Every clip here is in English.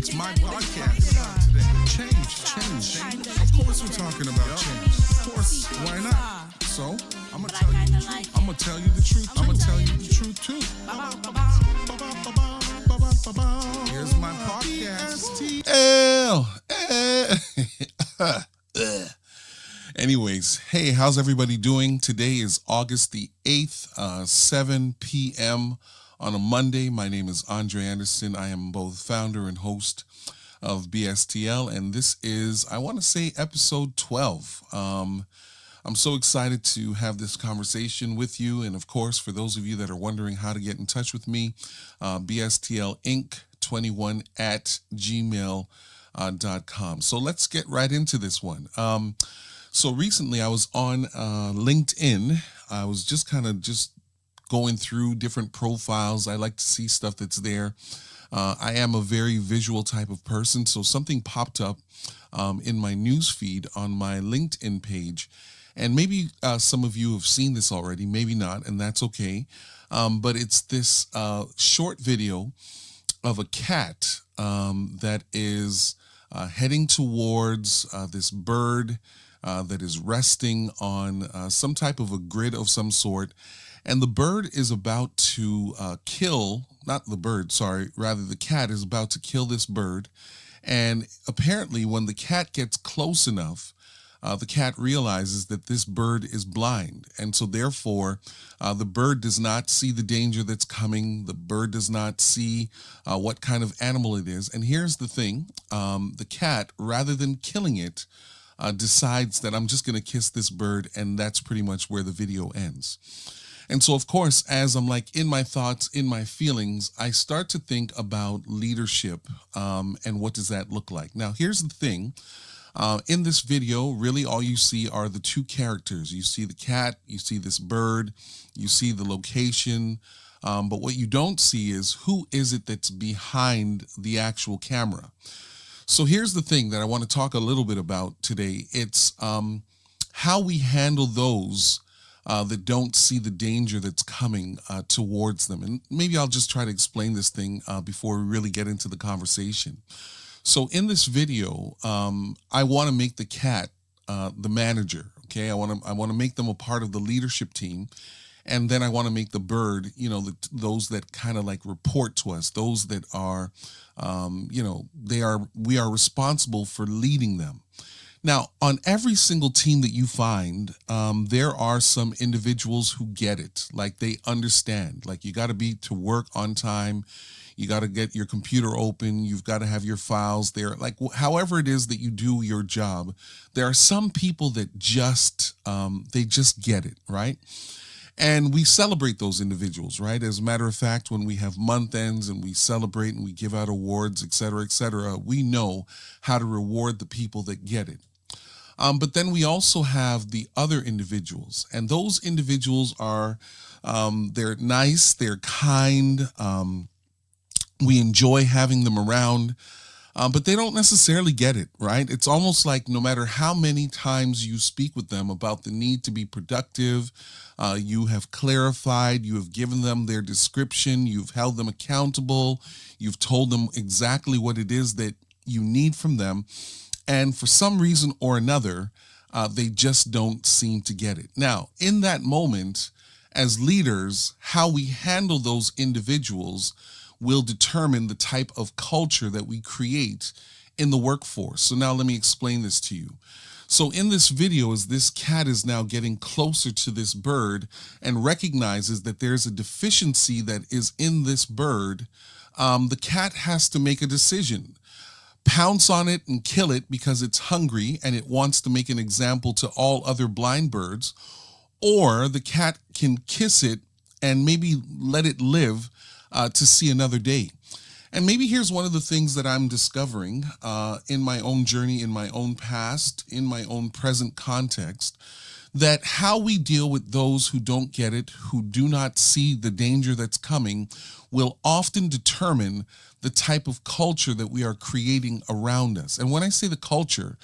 It's my podcast today. Change. Of course we're talking about change. Of course, why not? So, I'm gonna tell you the truth. I'm gonna tell you the truth too. Here's my podcast. Anyways, hey, how's everybody doing? Today is August the 8th, 7 p.m. on a Monday. My name is Andre Anderson. I am both founder and host of BSTL, and this is, I want to say, episode 12. I'm so excited to have this conversation with you, and of course, for those of you that are wondering how to get in touch with me, BSTLinc21 at gmail.com. So let's get right into this one. So recently I was on LinkedIn. I was just going through different profiles. I like to see stuff that's there. I am a very visual type of person, so something popped up in my news feed on my LinkedIn page. And maybe some of you have seen this already, maybe not, and that's okay. But it's this short video of a cat that is heading towards this bird that is resting on some type of a grid of some sort. And the bird is about to the cat is about to kill this bird. And apparently when the cat gets close enough, the cat realizes that this bird is blind. And so therefore, the bird does not see the danger that's coming. The bird does not see what kind of animal it is. And here's the thing, the cat, rather than killing it, decides that I'm just going to kiss this bird, and that's pretty much where the video ends. And so, of course, as I'm like in my thoughts, in my feelings, I start to think about leadership and what does that look like. Now, here's the thing. In this video, really all you see are the two characters. You see the cat, you see this bird, you see the location, but what you don't see is who is it that's behind the actual camera. So here's the thing that I want to talk a little bit about today. It's how we handle those that don't see the danger that's coming towards them. And maybe I'll just try to explain this thing before we really get into the conversation. So in this video, I want to make the cat the manager. Okay, I want to make them a part of the leadership team. And then I want to make the bird, those that kind of like report to us, those that are, we are responsible for leading them. Now, on every single team that you find, there are some individuals who get it, like they understand, like you got to be to work on time. You got to get your computer open. You've got to have your files there. Like however it is that you do your job, there are some people that they just get it, right? And we celebrate those individuals, right? As a matter of fact, when we have month ends and we celebrate and we give out awards, et cetera, we know how to reward the people that get it. But then we also have the other individuals, and those individuals are, they're nice, they're kind, we enjoy having them around, but they don't necessarily get it, right? It's almost like no matter how many times you speak with them about the need to be productive, you have clarified, you have given them their description, you've held them accountable, you've told them exactly what it is that you need from them, and for some reason or another, they just don't seem to get it. Now, in that moment, as leaders, how we handle those individuals will determine the type of culture that we create in the workforce. So now let me explain this to you. So in this video, as this cat is now getting closer to this bird and recognizes that there's a deficiency that is in this bird, the cat has to make a decision. Pounce on it and kill it because it's hungry and it wants to make an example to all other blind birds, or the cat can kiss it and maybe let it live to see another day. And maybe here's one of the things that I'm discovering in my own journey, in my own past, in my own present context, that how we deal with those who don't get it, who do not see the danger that's coming, will often determine the type of culture that we are creating around us. And when I say the culture,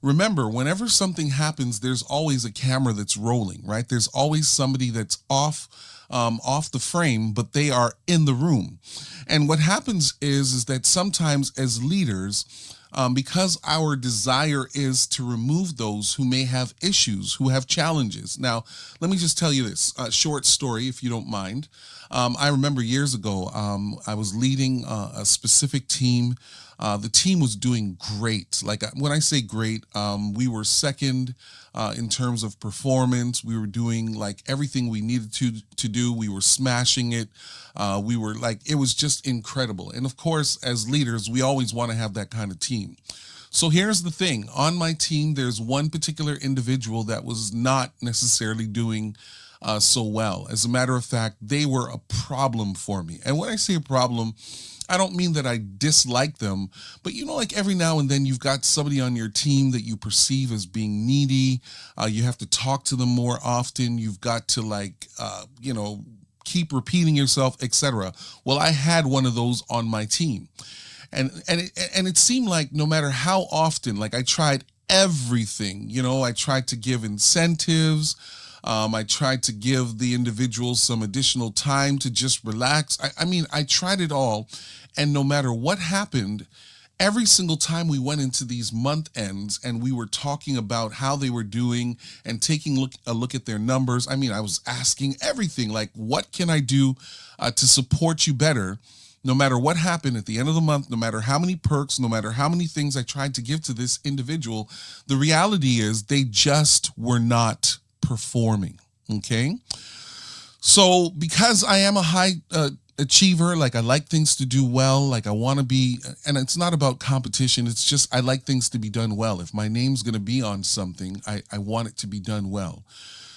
remember, whenever something happens, there's always a camera that's rolling, right? There's always somebody that's off off the frame, but they are in the room. And what happens is that sometimes as leaders, because our desire is to remove those who may have issues, who have challenges. Now, let me just tell you this short story, if you don't mind. I remember years ago, I was leading a specific team. The team was doing great. Like when I say great, we were second in terms of performance. We were doing like everything we needed to do. We were smashing it. We were like, it was just incredible. And of course, as leaders, we always want to have that kind of team. So here's the thing. On my team, there's one particular individual that was not necessarily doing so well. As a matter of fact, they were a problem for me. And when I say a problem, I don't mean that I dislike them, but like every now and then you've got somebody on your team that you perceive as being needy. You have to talk to them more often. You've got to keep repeating yourself, etc. Well, I had one of those on my team. And it seemed like no matter how often, like I tried everything, I tried to give incentives. I tried to give the individual some additional time to just relax. I mean, I tried it all. And no matter what happened, every single time we went into these month ends and we were talking about how they were doing and taking a look at their numbers, I mean, I was asking everything like, what can I do to support you better? No matter what happened at the end of the month, no matter how many perks, no matter how many things I tried to give to this individual, the reality is they just were not performing. Okay. So because I am a high achiever, like I like things to do well, like I want to be, and it's not about competition. It's just, I like things to be done well. If my name's going to be on something, I want it to be done well.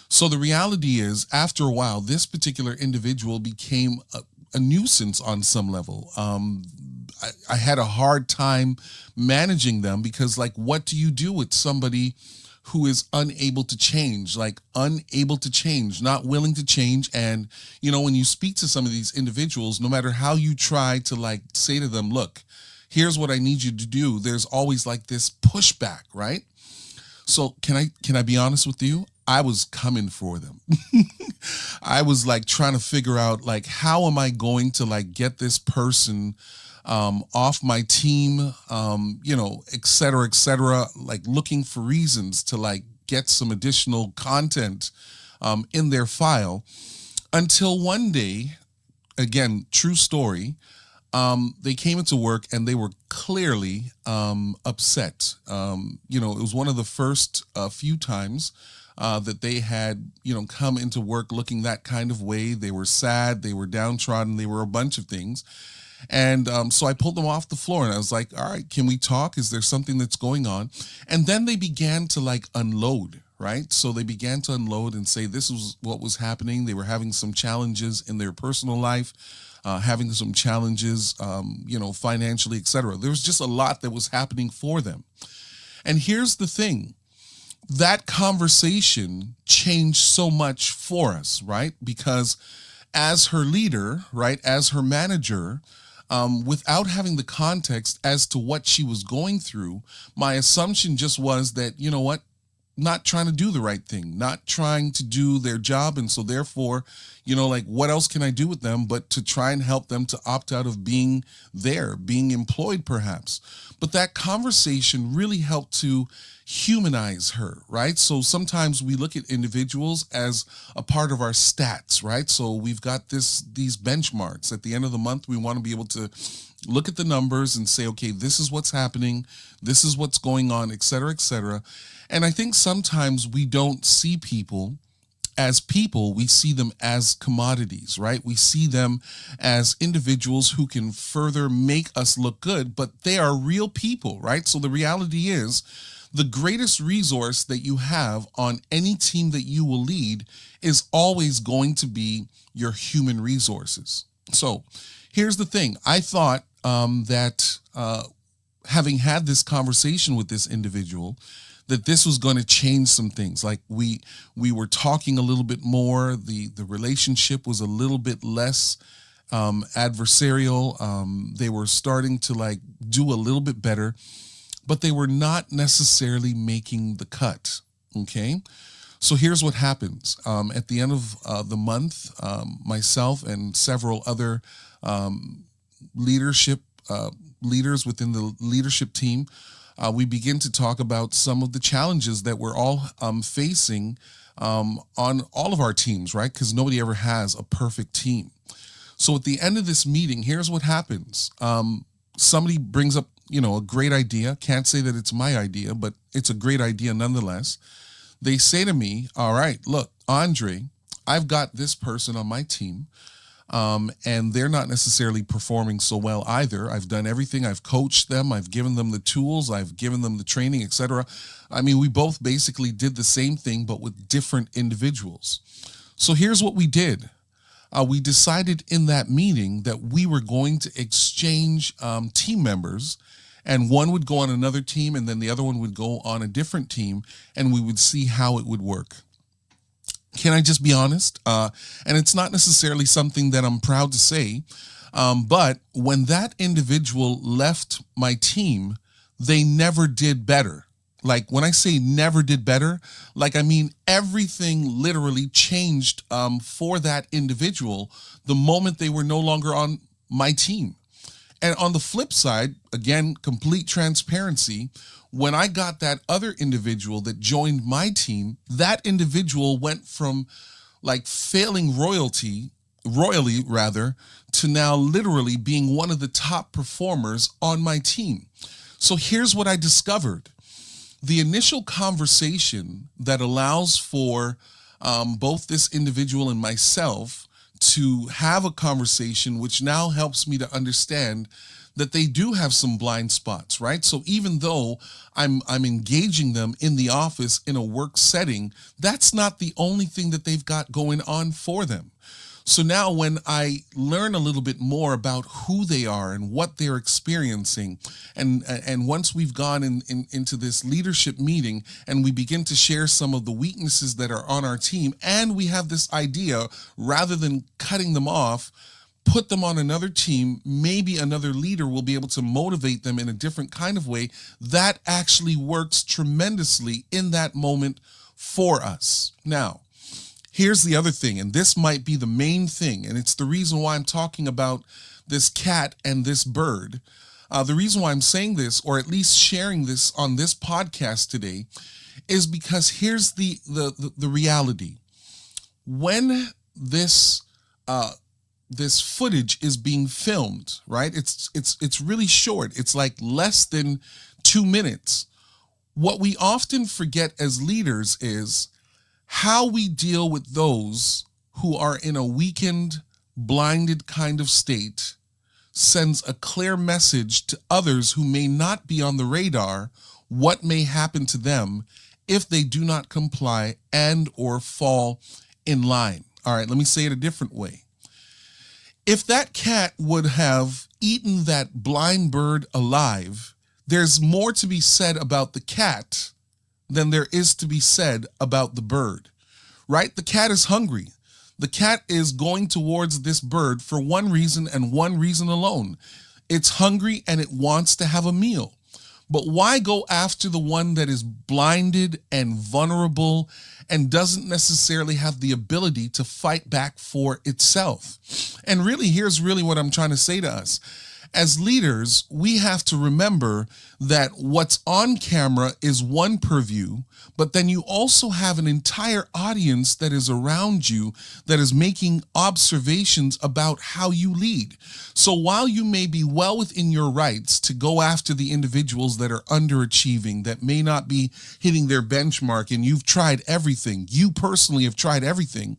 So the reality is after a while, this particular individual became a nuisance on some level. I had a hard time managing them because like, what do you do with somebody who is unable to change, not willing to change? And, when you speak to some of these individuals, no matter how you try to like say to them, look, here's what I need you to do, there's always like this pushback, right? So can I be honest with you? I was coming for them. I was like trying to figure out like, how am I going to like get this person off my team, et cetera, like looking for reasons to like get some additional content in their file, until one day, again, true story, they came into work and they were clearly upset. It was one of the first few times that they had, come into work looking that kind of way. They were sad, they were downtrodden, they were a bunch of things. And so I pulled them off the floor and I was like, all right, can we talk? Is there something that's going on? And then they began to like unload, right? So they began to unload and say this was what was happening. They were having some challenges in their personal life, having some challenges, financially, etc. There was just a lot that was happening for them. And here's the thing. That conversation changed so much for us, right? Because as her leader, right, as her manager, without having the context as to what she was going through, my assumption just was that, not trying to do the right thing, not trying to do their job. And so therefore, what else can I do with them but to try and help them to opt out of being there, being employed perhaps. But that conversation really helped to humanize her, right? So sometimes we look at individuals as a part of our stats, right? So we've got these benchmarks. At the end of the month, we want to be able to look at the numbers and say, okay, this is what's happening, this is what's going on, et cetera, et cetera. And I think sometimes we don't see people as people, we see them as commodities, right? We see them as individuals who can further make us look good, but they are real people, right? So the reality is the greatest resource that you have on any team that you will lead is always going to be your human resources. So here's the thing. I thought that having had this conversation with this individual, that this was going to change some things. Like we were talking a little bit more. The relationship was a little bit less adversarial. They were starting to like do a little bit better, but they were not necessarily making the cut. Okay. So here's what happens. At the end of the month, myself and several other um, leadership leaders within the leadership team, we begin to talk about some of the challenges that we're all facing on all of our teams, right? Because nobody ever has a perfect team. So at the end of this meeting, here's what happens. Somebody brings up, a great idea. Can't say that it's my idea, but it's a great idea nonetheless. They say to me, all right, look, Andre, I've got this person on my team, and they're not necessarily performing so well either. I've done everything. I've coached them. I've given them the tools. I've given them the training, etc. I mean, we both basically did the same thing, but with different individuals. So here's what we did. We decided in that meeting that we were going to exchange team members, and one would go on another team, and then the other one would go on a different team, and we would see how it would work. Can I just be honest? And it's not necessarily something that I'm proud to say, but when that individual left my team, they never did better. Like when I say never did better, like I mean everything literally changed for that individual the moment they were no longer on my team. And on the flip side, again, complete transparency, when I got that other individual that joined my team, that individual went from like failing royally rather, to now literally being one of the top performers on my team. So here's what I discovered. The initial conversation that allows for both this individual and myself to have a conversation, which now helps me to understand that they do have some blind spots, right? So even though I'm engaging them in the office in a work setting, that's not the only thing that they've got going on for them. So now when I learn a little bit more about who they are and what they're experiencing, and once we've gone into this leadership meeting and we begin to share some of the weaknesses that are on our team, and we have this idea, rather than cutting them off, put them on another team, maybe another leader will be able to motivate them in a different kind of way, that actually works tremendously in that moment for us. Now, here's the other thing, and this might be the main thing, and it's the reason why I'm talking about this cat and this bird. The reason why I'm saying this, or at least sharing this on this podcast today, is because here's the reality. When this footage is being filmed, right? It's really short. It's like less than 2 minutes. What we often forget as leaders is how we deal with those who are in a weakened, blinded kind of state sends a clear message to others who may not be on the radar what may happen to them if they do not comply and or fall in line. All right, let me say it a different way. If that cat would have eaten that blind bird alive, there's more to be said about the cat than there is to be said about the bird, right? The cat is hungry. The cat is going towards this bird for one reason and one reason alone. It's hungry and it wants to have a meal. But why go after the one that is blinded and vulnerable and doesn't necessarily have the ability to fight back for itself? And really, here's really what I'm trying to say to us. As leaders, we have to remember that what's on camera is one purview, but then you also have an entire audience that is around you that is making observations about how you lead. So while you may be well within your rights to go after the individuals that are underachieving, that may not be hitting their benchmark, and you've tried everything, you personally have tried everything,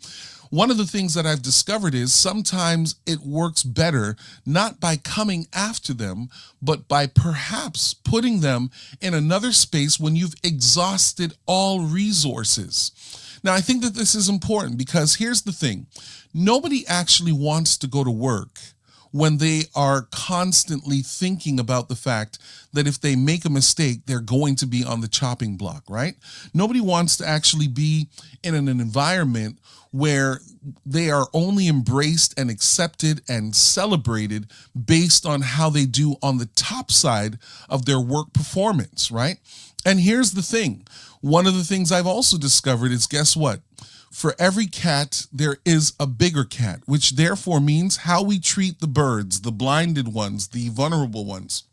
one of the things that I've discovered is sometimes it works better not by coming after them, but by perhaps putting them in another space when you've exhausted all resources. Now, I think that this is important because here's the thing. Nobody actually wants to go to work when they are constantly thinking about the fact that if they make a mistake, they're going to be on the chopping block, right? Nobody wants to actually be in an environment where they are only embraced and accepted and celebrated based on how they do on the top side of their work performance, right? And here's the thing. One of the things I've also discovered is, guess what? For every cat, there is a bigger cat, which therefore means how we treat the birds, the blinded ones, the vulnerable ones,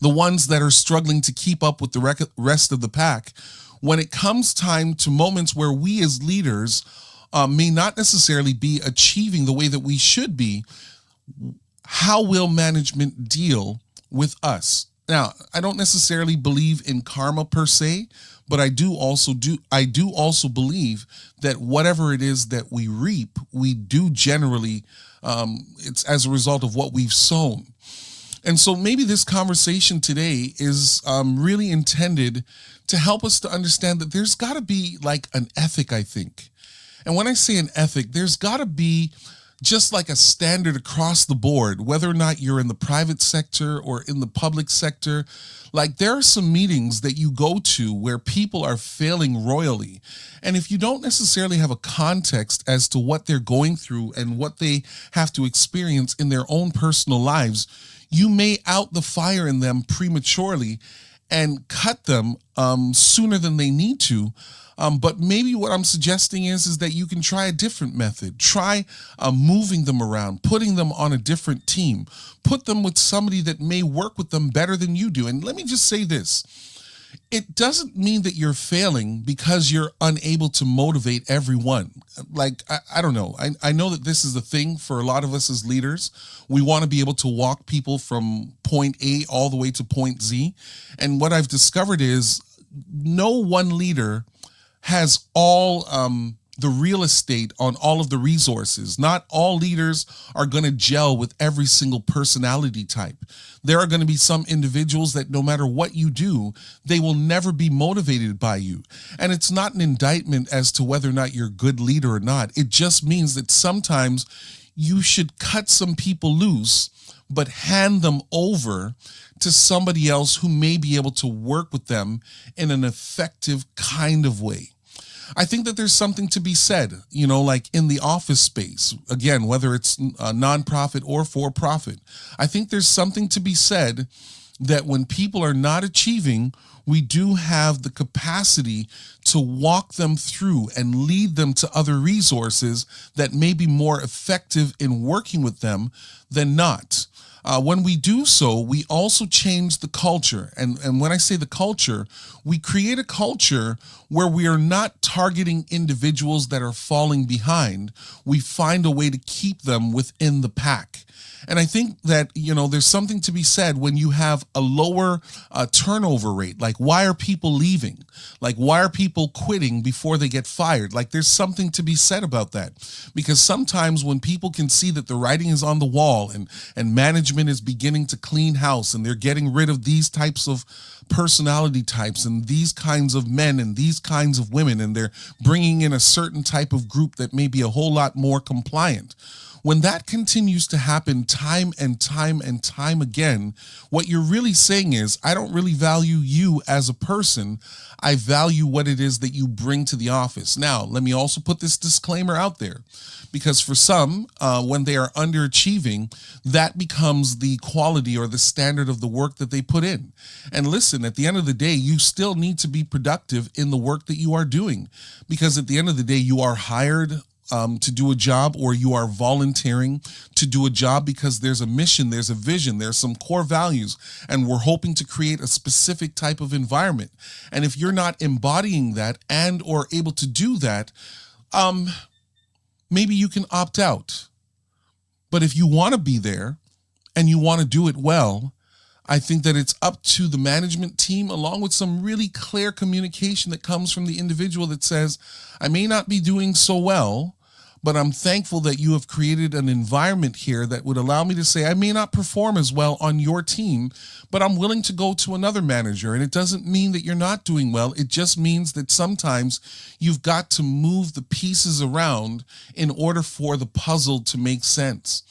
the ones that are struggling to keep up with the rest of the pack. When it comes time to moments where we as leaders may not necessarily be achieving the way that we should be, how will management deal with us? Now, I don't necessarily believe in karma per se, but I do also believe that whatever it is that we reap, we do generally, it's as a result of what we've sown. And so maybe this conversation today is really intended to help us to understand that there's got to be like an ethic, I think. And when I say an ethic, there's got to be just like a standard across the board, whether or not you're in the private sector or in the public sector. Like, there are some meetings that you go to where people are failing royally. And if you don't necessarily have a context as to what they're going through and what they have to experience in their own personal lives, you may out the fire in them prematurely and cut them sooner than they need to. But maybe what I'm suggesting is that you can try a different method. Try moving them around, putting them on a different team. Put them with somebody that may work with them better than you do. And let me just say this. It doesn't mean that you're failing because you're unable to motivate everyone. Like, I don't know. I know that this is a thing for a lot of us as leaders. We want to be able to walk people from point A all the way to point Z. And what I've discovered is no one leader has all the real estate on all of the resources. Not all leaders are going to gel with every single personality type. There are going to be some individuals that no matter what you do, they will never be motivated by you. And it's not an indictment as to whether or not you're a good leader or not. It just means that sometimes you should cut some people loose, but hand them over to somebody else who may be able to work with them in an effective kind of way. I think that there's something to be said, like in the office space, again, whether it's a nonprofit or for profit. I think there's something to be said that when people are not achieving, we do have the capacity to walk them through and lead them to other resources that may be more effective in working with them than not. When we do so, we also change the culture. And when I say the culture, we create a culture where we are not targeting individuals that are falling behind. We find a way to keep them within the pack. And I think that, there's something to be said when you have a lower turnover rate. Like, why are people leaving? Like, why are people quitting before they get fired? Like, there's something to be said about that. Because sometimes when people can see that the writing is on the wall and management is beginning to clean house and they're getting rid of these types of personality types and these kinds of men and these kinds of women, and they're bringing in a certain type of group that may be a whole lot more compliant. When that continues to happen time and time and time again, what you're really saying is, I don't really value you as a person. I value what it is that you bring to the office. Now, let me also put this disclaimer out there, because for some, when they are underachieving, that becomes the quality or the standard of the work that they put in. And listen, at the end of the day, you still need to be productive in the work that you are doing, because at the end of the day, you are hired to do a job, or you are volunteering to do a job because there's a mission, there's a vision, there's some core values, and we're hoping to create a specific type of environment. And if you're not embodying that and or able to do that, maybe you can opt out. But if you want to be there and you want to do it well, I think that it's up to the management team, along with some really clear communication that comes from the individual that says, I may not be doing so well, but I'm thankful that you have created an environment here that would allow me to say, I may not perform as well on your team, but I'm willing to go to another manager. And it doesn't mean that you're not doing well. It just means that sometimes you've got to move the pieces around in order for the puzzle to make sense.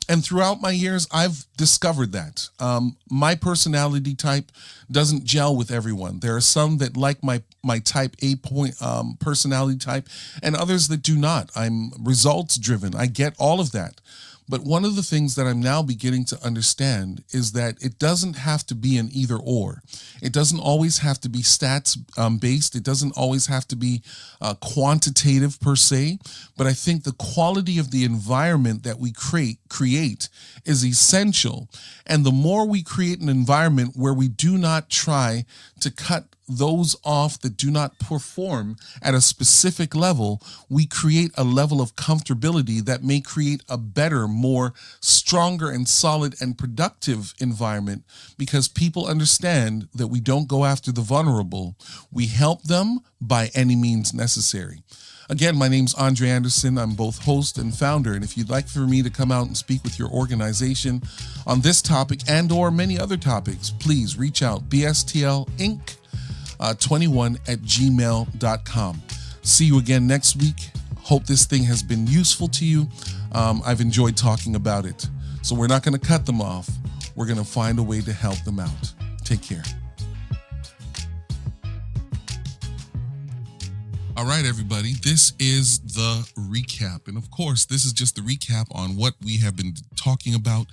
And throughout my years, I've discovered that my personality type doesn't gel with everyone. There are some that like my type A point personality type, and others that do not. I'm results driven. I get all of that. But one of the things that I'm now beginning to understand is that it doesn't have to be an either or. It doesn't always have to be stats based. It doesn't always have to be quantitative per se. But I think the quality of the environment that we create is essential. And the more we create an environment where we do not try to cut those off that do not perform at a specific level, we create a level of comfortability that may create a better, more stronger and solid and productive environment, because people understand that we don't go after the vulnerable. We help them by any means necessary. Again, my name's Andre Anderson. I'm both host and founder. And if you'd like for me to come out and speak with your organization on this topic and or many other topics, please reach out, bstlinc 21@gmail.com. See you again next week. Hope this thing has been useful to you. I've enjoyed talking about it. So we're not going to cut them off. We're going to find a way to help them out. Take care. All right, everybody, this is the recap. And of course, this is just the recap on what we have been talking about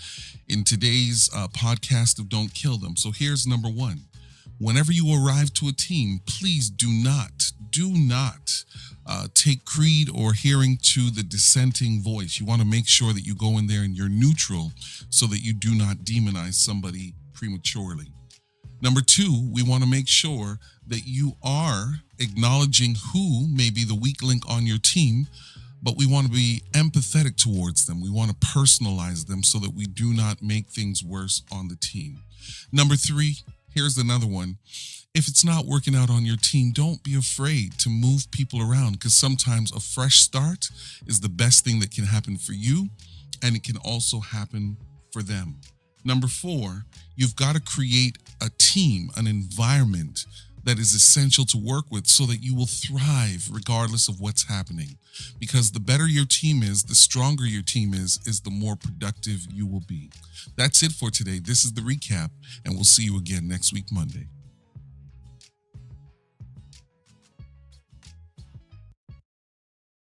in today's podcast of Don't Kill Them. So here's number one. Whenever you arrive to a team, please do not take creed or hearing to the dissenting voice. You want to make sure that you go in there and you're neutral so that you do not demonize somebody prematurely. Number two, we want to make sure that you are acknowledging who may be the weak link on your team, but we want to be empathetic towards them. We want to personalize them so that we do not make things worse on the team. Number three, here's another one. If it's not working out on your team, don't be afraid to move people around, because sometimes a fresh start is the best thing that can happen for you, and it can also happen for them. Number four, you've got to create a team, an environment that is essential to work with so that you will thrive regardless of what's happening. Because the better your team is, the stronger your team is the more productive you will be. That's it for today. This is the recap, and we'll see you again next week, Monday.